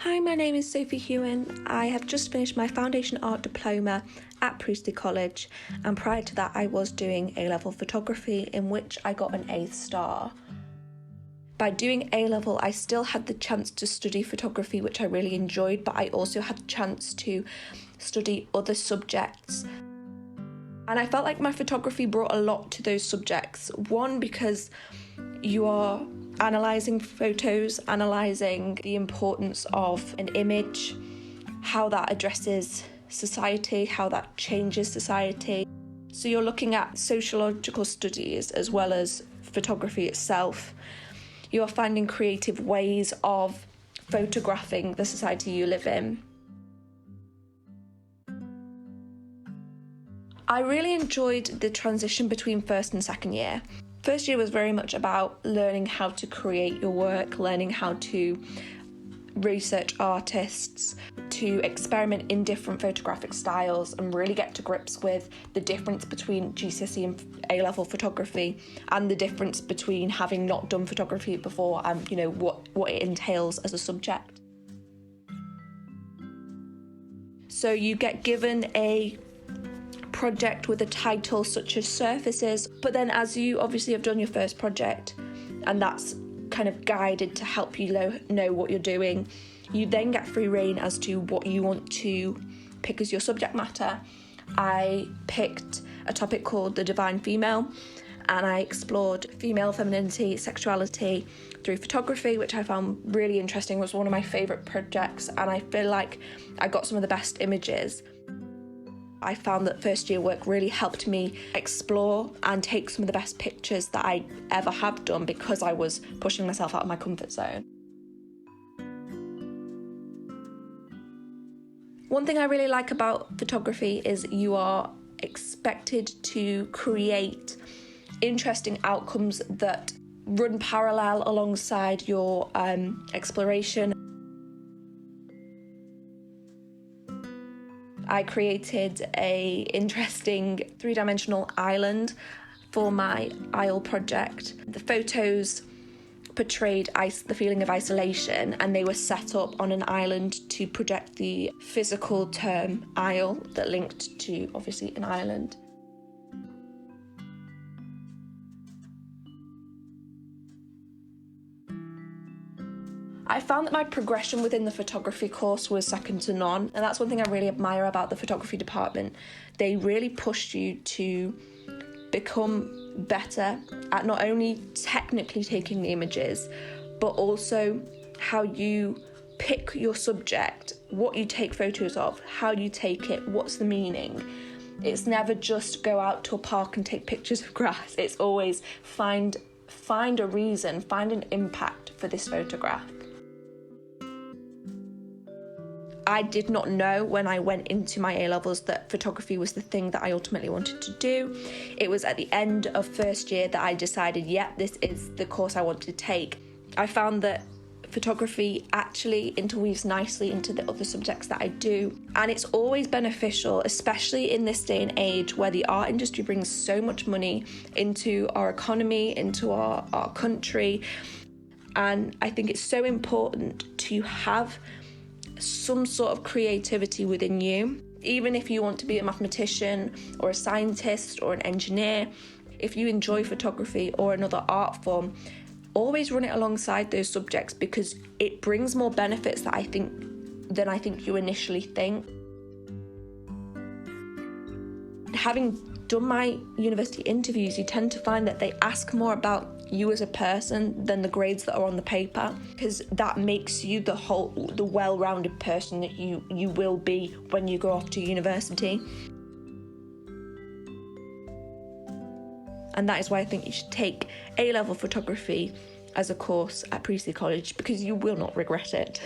Hi, my name is Sophie Hewen. I have just finished my Foundation Art Diploma at Priestley College, and prior to that I was doing A-level photography, in which I got an A star. By doing A-level, I still had the chance to study photography, which I really enjoyed, but I also had the chance to study other subjects. And I felt like my photography brought a lot to those subjects. One, because you are analysing photos, analysing the importance of an image, how that addresses society, how that changes society. So you're looking at sociological studies as well as photography itself. You're finding creative ways of photographing the society you live in. I really enjoyed the transition between first and second year. First year was very much about learning how to create your work, learning how to research artists, to experiment in different photographic styles and really get to grips with the difference between GCSE and A-level photography, and the difference between having not done photography before and what it entails as a subject. So you get given a project with a title such as surfaces, but then as you obviously have done your first project and that's kind of guided to help you know what you're doing, you then get free rein as to what you want to pick as your subject matter. I picked a topic called the divine female, and I explored female femininity, sexuality through photography, which I found really interesting. It was one of my favourite projects, and I feel like I got some of the best images. I found that first year work really helped me explore and take some of the best pictures that I ever have done, because I was pushing myself out of my comfort zone. One thing I really like about photography is you are expected to create interesting outcomes that run parallel alongside your exploration. I created an interesting three-dimensional island for my Isle project. The photos portrayed the feeling of isolation, and they were set up on an island to project the physical term Isle that linked to, obviously, an island. I found that my progression within the photography course was second to none, and that's one thing I really admire about the photography department. They really pushed you to become better at not only technically taking the images, but also how you pick your subject, what you take photos of, how you take it, what's the meaning. It's never just go out to a park and take pictures of grass. It's always find a reason, find an impact for this photograph. I did not know when I went into my A-levels that photography was the thing that I ultimately wanted to do. It was at the end of first year that I decided, this is the course I want to take. I found that photography actually interweaves nicely into the other subjects that I do, and it's always beneficial, especially in this day and age where the art industry brings so much money into our economy, into our country. And I think it's so important to have some sort of creativity within you. Even if you want to be a mathematician or a scientist or an engineer, if you enjoy photography or another art form, always run it alongside those subjects, because it brings more benefits than I think you initially think. Having done my university interviews, you tend to find that they ask more about you as a person than the grades that are on the paper, because that makes you the well-rounded person that you will be when you go off to university. And that is why I think you should take A-level photography as a course at Priestley College, because you will not regret it.